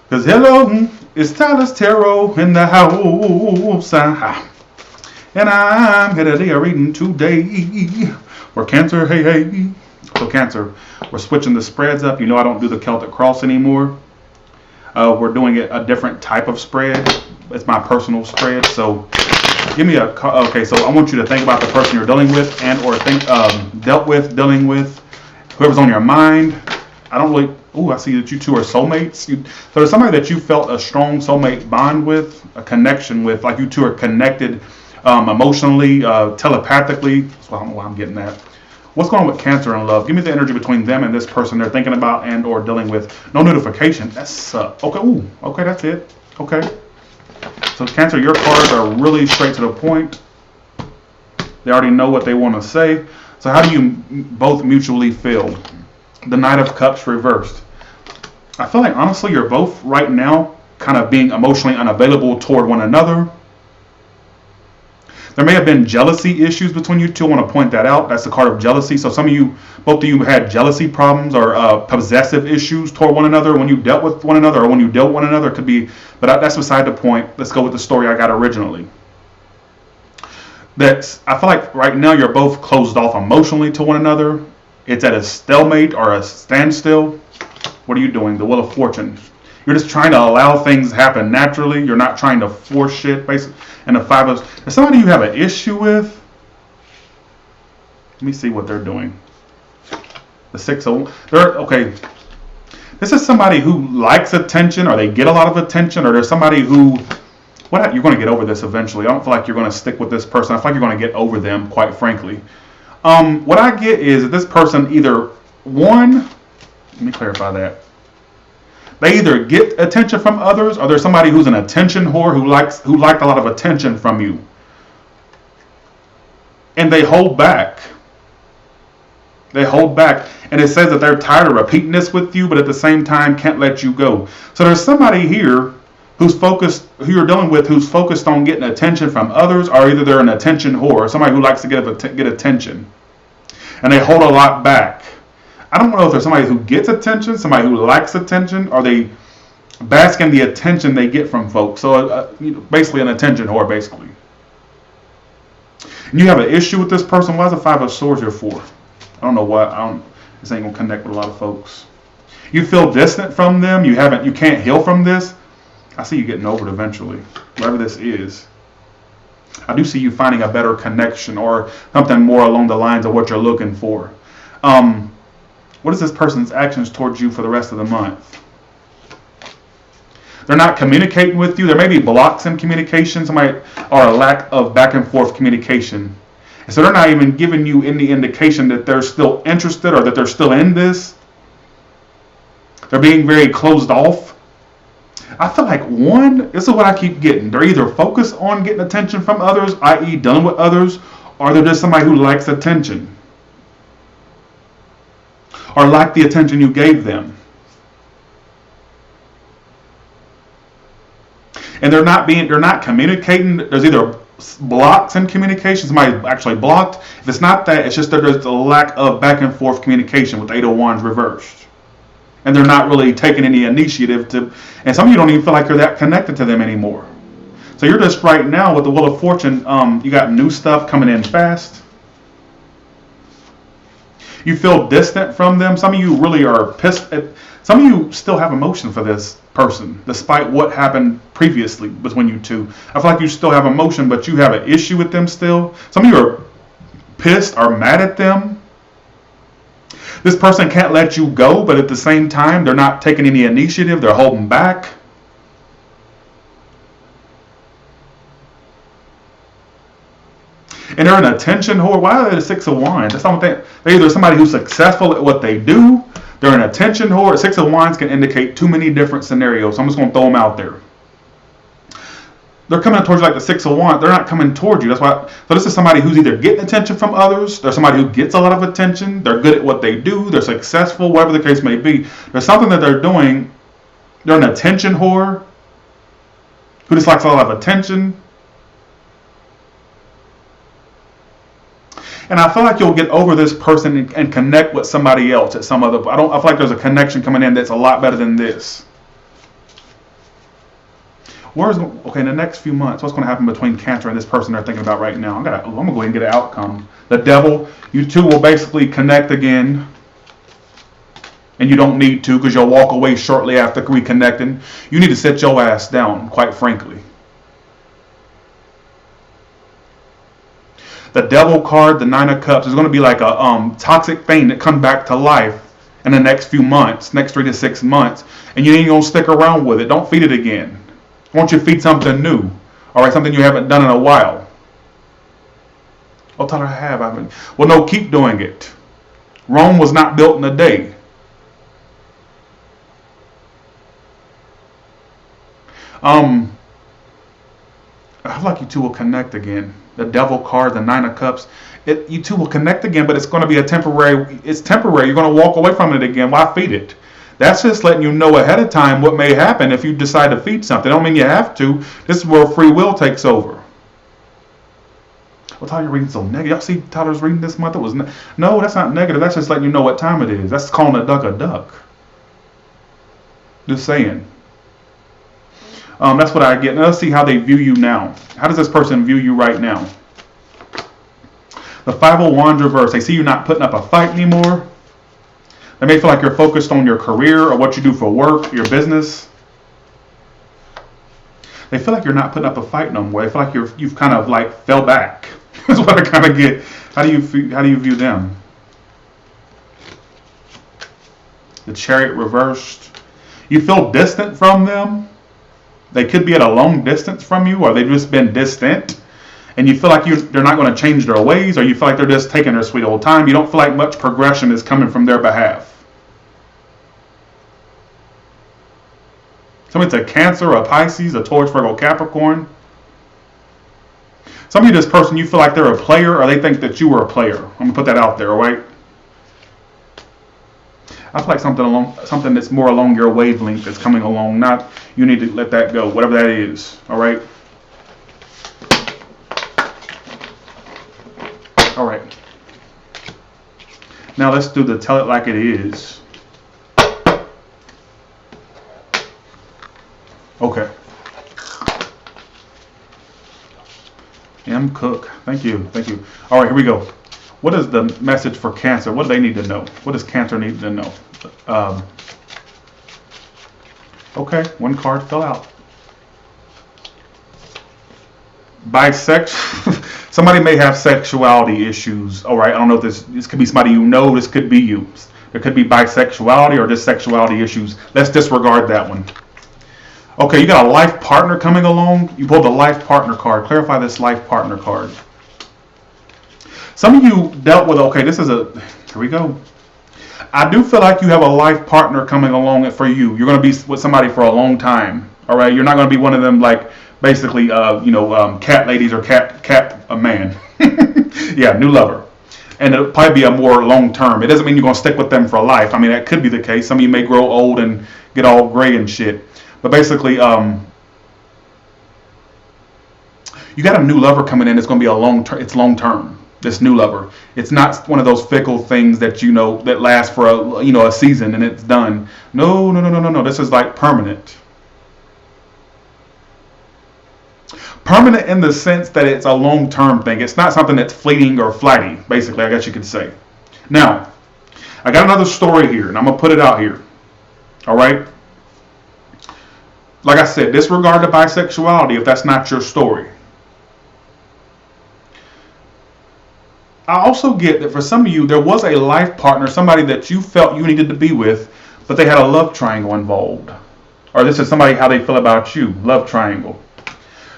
Because hello, it's Tyler's Tarot in the house. And I'm here today reading today for Cancer. Hey. So Cancer, we're switching the spreads up. You know I don't do the Celtic Cross anymore. We're doing it a different type of spread. It's my personal spread. So give me a, okay, so I want you to think about the person you're dealing with and or think, dealing with, whoever's on your mind. I don't really, I see that you two are soulmates. So there's somebody that you felt a strong soulmate bond with, a connection with, like you two are connected emotionally, telepathically. So I don't know why I'm getting that. What's going on with Cancer and love? Give me the energy between them and this person they're thinking about and or dealing with. No notification. That's, okay, okay, that's it. Okay. So Cancer, your cards are really straight to the point. They already know what they want to say. So how do you both mutually feel? The Knight of Cups reversed. I feel like honestly you're both right now kind of being emotionally unavailable toward one another. There may have been jealousy issues between you two. I want to point that out. That's the card of jealousy. So some of you, both of you had jealousy problems or possessive issues toward one another when you dealt with one another or when you dealt with one another. It could be, but that's beside the point. Let's go with the story I got originally. I feel like right now you're both closed off emotionally to one another. It's at a stalemate or a standstill. What are you doing? The Wheel of Fortune. You're just trying to allow things to happen naturally. You're not trying to force shit, basically. And the Five of... There's somebody you have an issue with. Let me see what they're doing. The Six of... Okay. This is somebody who likes attention, or they get a lot of attention, or there's somebody who... You're going to get over this eventually. I don't feel like you're going to stick with this person. I feel like you're going to get over them, quite frankly. What I get is that this person either... One... Let me clarify that. They either get attention from others, or there's somebody who's an attention whore who liked a lot of attention from you. And they hold back. They hold back. And it says that they're tired of repeating this with you, but at the same time can't let you go. So there's somebody here who's focused, who you're dealing with, who's focused on getting attention from others, or either they're an attention whore, or somebody who likes to get attention. And they hold a lot back. I don't know if there's somebody who gets attention, somebody who likes attention, or they bask in the attention they get from folks. So basically an attention whore, basically. And you have an issue with this person. Why is the Five of Swords here for? I don't know what. This ain't gonna connect with a lot of folks. You feel distant from them. You can't heal from this. I see you getting over it eventually. Whatever this is. I do see you finding a better connection or something more along the lines of what you're looking for. What is this person's actions towards you for the rest of the month? They're not communicating with you. There may be blocks in communication, or a lack of back and forth communication. And so they're not even giving you any indication that they're still interested or that they're still in this. They're being very closed off. I feel like this is what I keep getting. They're either focused on getting attention from others, i.e. dealing with others, or they're just somebody who likes attention. Or like the attention you gave them. And they're not communicating. There's either blocks in communication, somebody actually blocked. If it's not that, it's just that there's a lack of back and forth communication with Eight of Wands reversed. And they're not really taking any initiative and some of you don't even feel like you're that connected to them anymore. So you're just right now with the Wheel of Fortune, you got new stuff coming in fast. You feel distant from them. Some of you really are pissed. Some of you still have emotion for this person, despite what happened previously between you two. I feel like you still have emotion, but you have an issue with them still. Some of you are pissed or mad at them. This person can't let you go, but at the same time, they're not taking any initiative. They're holding back. And they're an attention whore. Why are they the Six of Wands? That's not they're either somebody who's successful at what they do. They're an attention whore. Six of Wands can indicate too many different scenarios. So I'm just going to throw them out there. They're coming towards you like the Six of Wands. They're not coming towards you. That's why. So this is somebody who's either getting attention from others. There's somebody who gets a lot of attention. They're good at what they do. They're successful, whatever the case may be. There's something that they're doing. They're an attention whore who just likes a lot of attention. And I feel like you'll get over this person and connect with somebody else at some other. I feel like there's a connection coming in that's a lot better than this. Okay, in the next few months, what's going to happen between Cancer and this person they're thinking about right now? I'm going to go ahead and get an outcome. The Devil, you two will basically connect again. And you don't need to, because you'll walk away shortly after reconnecting. You need to sit your ass down, quite frankly. The Devil card, the Nine of Cups, is going to be like a toxic thing that comes back to life in the next few months, next 3 to 6 months. And you ain't going to stick around with it. Don't feed it again. Why don't you feed something new? All right, something you haven't done in a while. What time I have? Well, no, keep doing it. Rome was not built in a day. I feel like you two will connect again. The Devil card, the Nine of Cups. You two will connect again, but it's going to be temporary. It's temporary. You're going to walk away from it again. Why feed it? That's just letting you know ahead of time what may happen if you decide to feed something. I don't mean you have to. This is where free will takes over. Well, Tyler, you're reading so negative. Y'all see Tyler's reading this month? It was no, that's not negative. That's just letting you know what time it is. That's calling a duck a duck. Just saying. That's what I get. Now let's see how they view you now. How does this person view you right now? The Five of Wands reverse. They see you not putting up a fight anymore. They may feel like you're focused on your career or what you do for work, your business. They feel like you're not putting up a fight no more. They feel like you've kind of like fell back. That's what I kind of get. How do you view them? The Chariot reversed. You feel distant from them. They could be at a long distance from you, or they've just been distant. And you feel like they're not going to change their ways, or you feel like they're just taking their sweet old time. You don't feel like much progression is coming from their behalf. Somebody's a Cancer, a Pisces, a Taurus, Virgo, Capricorn. Some of you, this person, you feel like they're a player, or they think that you were a player. I'm going to put that out there, all right? I feel like something that's more along your wavelength that's coming along. Not, you need to let that go, whatever that is, all right? All right. Now let's do the tell it like it is. Okay. M. Cook. Thank you. Thank you. All right, here we go. What is the message for Cancer? What do they need to know? What does Cancer need to know? Okay, one card fell out. Bisexual. Somebody may have sexuality issues. All right, I don't know if this could be somebody you know. This could be you. There could be bisexuality or just sexuality issues. Let's disregard that one. Okay, you got a life partner coming along. You pulled the life partner card. Clarify this life partner card. Some of you dealt with, okay, here we go. I do feel like you have a life partner coming along for you. You're going to be with somebody for a long time. All right, you're not going to be one of them like basically, cat ladies or cat man. Yeah, new lover. And it'll probably be a more long term. It doesn't mean you're going to stick with them for life. I mean, that could be the case. Some of you may grow old and get all gray and shit. But basically, you got a new lover coming in. It's going to be it's long term. This new lover. It's not one of those fickle things that that last for a season and it's done. No. This is like permanent. Permanent in the sense that it's a long term thing. It's not something that's fleeting or flighty. Basically, I guess you could say. Now, I got another story here, and I'm gonna put it out here. All right. Like I said, disregard the bisexuality if that's not your story. I also get that for some of you, there was a life partner, somebody that you felt you needed to be with, but they had a love triangle involved. Or this is somebody, how they feel about you, love triangle.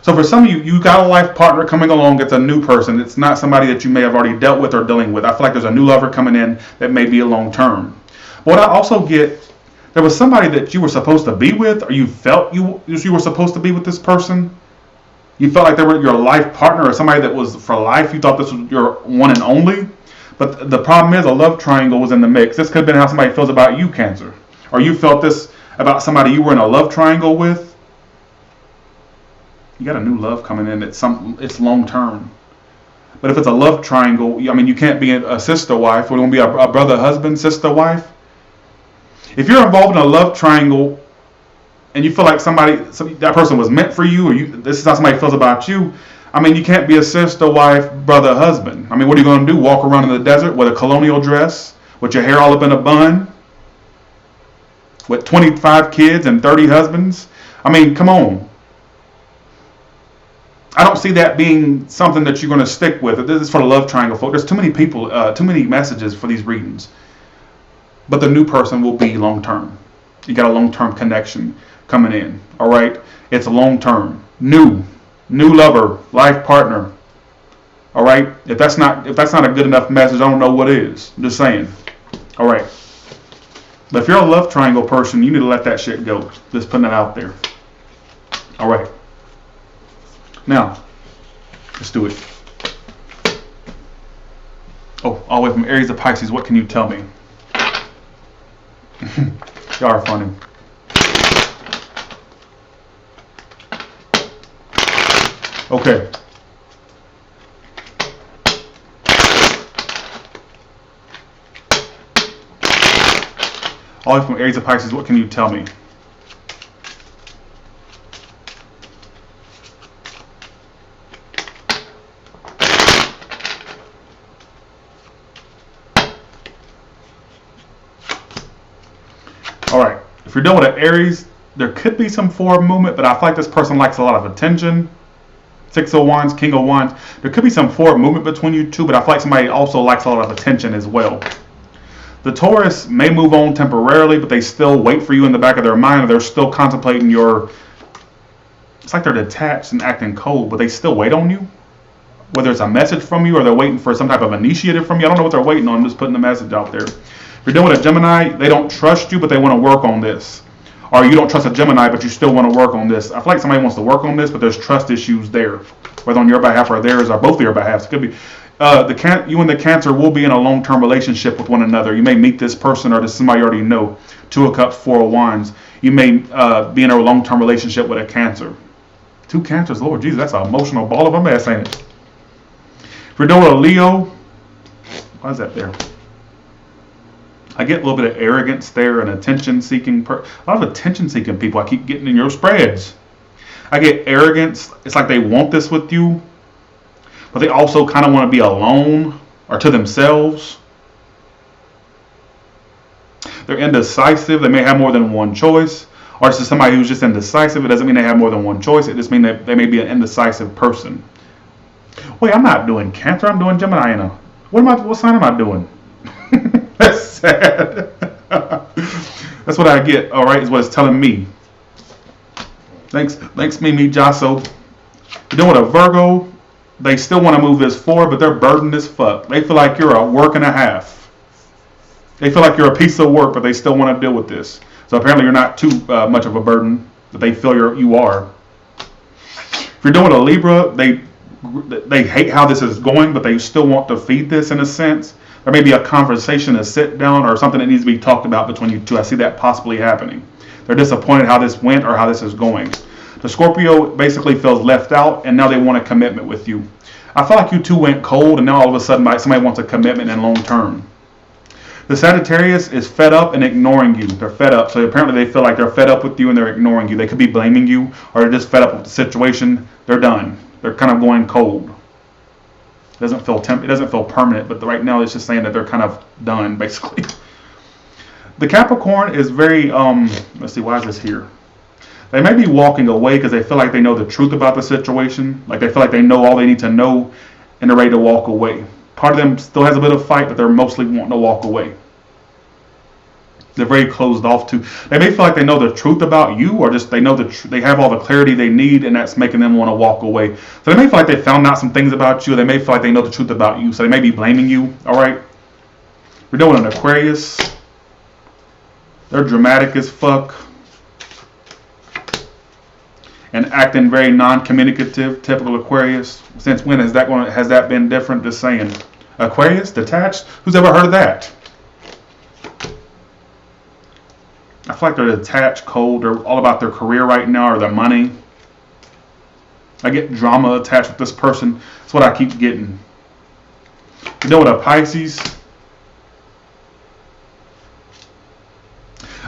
So for some of you, you got a life partner coming along, it's a new person. It's not somebody that you may have already dealt with or dealing with. I feel like there's a new lover coming in that may be a long term. But what I also get, there was somebody that you were supposed to be with, or you felt you were supposed to be with this person. You felt like they were your life partner or somebody that was for life. You thought this was your one and only. But the problem is a love triangle was in the mix. This could have been how somebody feels about you, Cancer. Or you felt this about somebody you were in a love triangle with. You got a new love coming in. It's long term. But if it's a love triangle, I mean, you can't be a sister wife. We're going to be a brother, husband, sister, wife. If you're involved in a love triangle and you feel like that person was meant for you, or this is how somebody feels about you, I mean, you can't be a sister, wife, brother, husband. I mean, what are you going to do? Walk around in the desert with a colonial dress, with your hair all up in a bun, with 25 kids and 30 husbands? I mean, come on. I don't see that being something that you're going to stick with. This is for the love triangle, folks. There's too many people, too many messages for these readings. But the new person will be long-term. You got a long-term connection coming in. All right? It's a long-term. New lover, life partner. All right? If that's not a good enough message, I don't know what is. I'm just saying. All right. But if you're a love triangle person, you need to let that shit go. Just putting it out there. All right. Now, let's do it. Oh, all the way from Aries to Pisces, what can you tell me? Y'all are funny. Okay. All the way from Aries to Pisces, what can you tell me? All right, if you're dealing with an Aries, there could be some forward movement, but I feel like this person likes a lot of attention. Six of Wands, King of Wands. There could be some forward movement between you two, but I feel like somebody also likes a lot of attention as well. The Taurus may move on temporarily, but they still wait for you in the back of their mind, or they're still contemplating your... It's like they're detached and acting cold, but they still wait on you. Whether it's a message from you or they're waiting for some type of initiative from you. I don't know what they're waiting on. I'm just putting the message out there. If you're dealing with a Gemini, they don't trust you, but they want to work on this. Or you don't trust a Gemini, but you still want to work on this. I feel like somebody wants to work on this, but there's trust issues there. Whether on your behalf or theirs, or both of your behalves. It could be. You and the Cancer will be in a long-term relationship with one another. You may meet this person or this somebody you already know. 2 of Cups, 4 of Wands. You may be in a long-term relationship with a Cancer. 2 Cancers, Lord Jesus, that's an emotional ball of a mess, ain't it? If you're dealing with a Leo, why is that there? I get a little bit of arrogance there and attention-seeking. A lot of attention-seeking people I keep getting in your spreads. I get arrogance. It's like they want this with you, but they also kind of want to be alone or to themselves. They're indecisive. They may have more than one choice. Or this is somebody who's just indecisive. It doesn't mean they have more than one choice. It just means that they may be an indecisive person. Wait, I'm not doing Cancer. I'm doing Gemini. What sign am I doing? That's sad. That's what I get, all right, is what it's telling me. Thanks, Mimi Jasso. You're doing a Virgo. They still want to move this forward, but they're burdened as fuck. They feel like you're a work and a half. They feel like you're a piece of work, but they still want to deal with this. So apparently you're not too much of a burden, but they feel you are. If you're doing a Libra, they hate how this is going, but they still want to feed this in a sense. There may be a conversation, a sit down, or something that needs to be talked about between you two. I see that possibly happening. They're disappointed how this went or how this is going. The Scorpio basically feels left out, and now they want a commitment with you. I feel like you two went cold, and now all of a sudden somebody wants a commitment in long term. The Sagittarius is fed up and ignoring you. They're fed up. So apparently they feel like they're fed up with you and they're ignoring you. They could be blaming you, or they're just fed up with the situation. They're done. They're kind of going cold. It doesn't feel permanent, but right now it's just saying that they're kind of done, basically. The Capricorn is very, let's see, why is this here? They may be walking away because they feel like they know the truth about the situation. Like they feel like they know all they need to know and they're ready to walk away. Part of them still has a bit of fight, but they're mostly wanting to walk away. They're very closed off too. They may feel like they know the truth about you, or just they know they have all the clarity they need, and that's making them want to walk away. So they may feel like they found out some things about you. They may feel like they know the truth about you, so they may be blaming you. All right, we're doing an Aquarius. They're dramatic as fuck and acting very non-communicative. Typical Aquarius. Since when has that been different? Just saying. Aquarius, detached. Who's ever heard of that? I feel like they're detached, cold. They're all about their career right now or their money. I get drama attached with this person. That's what I keep getting. Dealing with a Pisces.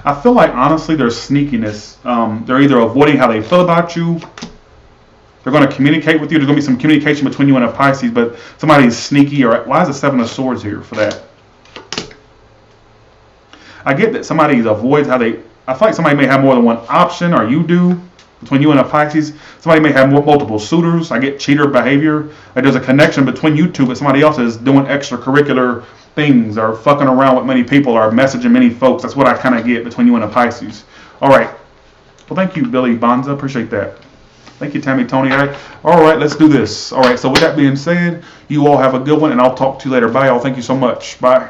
I feel like, honestly, there's sneakiness. They're either avoiding how they feel about you. They're going to communicate with you. There's going to be some communication between you and a Pisces, but somebody's sneaky. Or why is the Seven of Swords here for that? I get that somebody avoids how they... I feel like somebody may have more than one option, or you do, between you and a Pisces. Somebody may have multiple suitors. I get cheater behavior. Like there's a connection between you two, but somebody else is doing extracurricular things, or fucking around with many people, or messaging many folks. That's what I kind of get between you and a Pisces. All right. Well, thank you, Billy Bonza. Appreciate that. Thank you, Tammy Tony. All right, let's do this. All right, so with that being said, you all have a good one, and I'll talk to you later. Bye, y'all. Thank you so much. Bye.